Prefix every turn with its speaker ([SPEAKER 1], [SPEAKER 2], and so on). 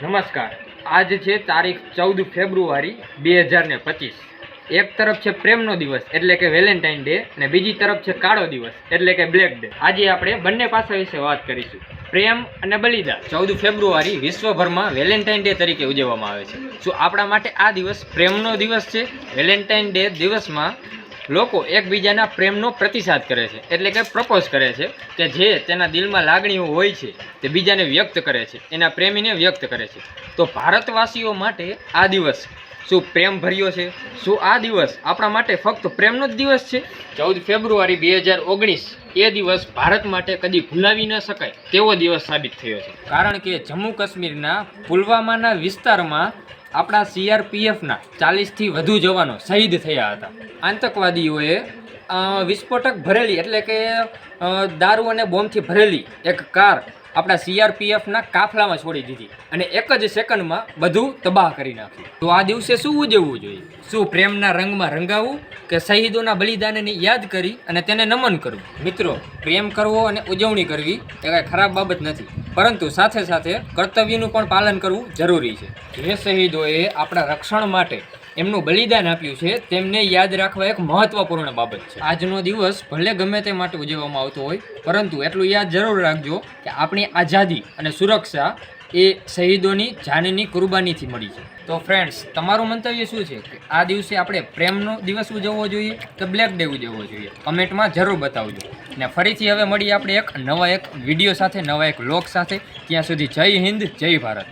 [SPEAKER 1] નમસ્કાર. આજ છે તારીખ 14 ફેબ્રુઆરી 2025. એક તરફ છે પ્રેમનો દિવસ એટલે કે વેલેન્ટાઇન ડે અને બીજી તરફ છે કાળો દિવસ એટલે કે બ્લેક ડે. આજે આપણે બંને પાસા વિશે વાત કરીશું, પ્રેમ અને બલિદાન. 14 ફેબ્રુઆરી વિશ્વભરમાં વેલેન્ટાઇન ડે તરીકે ઉજવવામાં આવે છે. શું આપણા માટે આ દિવસ પ્રેમનો દિવસ છે? વેલેન્ટાઇન ડે દિવસમાં લોકો એકબીજાના પ્રેમનો પ્રતિસાદ કરે છે એટલે કે પ્રપોઝ કરે છે કે જે તેના દિલમાં લાગણીઓ હોય છે તે બીજાને વ્યક્ત કરે છે, એના પ્રેમીને વ્યક્ત કરે છે. તો ભારતવાસીઓ માટે આ દિવસ શું પ્રેમ ભર્યો છે? શું આ દિવસ આપણા માટે ફક્ત પ્રેમનો જ દિવસ છે? 14 ફેબ્રુઆરી 2019 એ દિવસ ભારત માટે કદી ભૂલાવી ન શકાય તેવો દિવસ સાબિત થયો છે. કારણ કે જમ્મુ કાશ્મીરના પુલવામાના વિસ્તારમાં આપણા CRPFના 40થી વધુ જવાનો શહીદ થયા હતા. આતંકવાદીઓએ વિસ્ફોટક ભરેલી એટલે કે દારૂ અને બોમ્બથી ભરેલી એક કાર આપણા CRPFના કાફલામાં છોડી દીધી અને એક જ સેકન્ડમાં બધું તબાહ કરી નાખ્યું. તો આ દિવસે શું ઉજવવું જોઈએ? શું પ્રેમના રંગમાં રંગાવવું કે શહીદોના બલિદાનને યાદ કરી અને તેને નમન કરવું? મિત્રો, પ્રેમ કરવો અને ઉજવણી કરવી એ કાંઈ ખરાબ બાબત નથી, પરંતુ સાથે સાથે કર્તવ્યનું પણ પાલન કરવું જરૂરી છે. જે શહીદોએ આપણા રક્ષણ માટે એમનું બલિદાન આપ્યું છે તેમને યાદ રાખવા એક મહત્વપૂર્ણ બાબત છે. આજનો દિવસ ભલે ગમે તે માટે ઉજવવામાં આવતો હોય, પરંતુ એટલું યાદ જરૂર રાખજો કે આપણી આઝાદી અને સુરક્ષા એ શહીદોની જાનની કુરબાનીથી મળી છે. તો ફ્રેન્ડ્સ, તમારું મંતવ્ય શું છે કે આ દિવસે આપણે પ્રેમનો દિવસ ઉજવવો જોઈએ કે બ્લેક ડે ઉજવવો જોઈએ? કમેન્ટમાં જરૂર બતાવજો. અને ફરીથી હવે મળીએ આપણે એક વિડીયો સાથે, નવા એક વ્લોગ સાથે. ત્યાં સુધી જય હિન્દ, જય ભારત.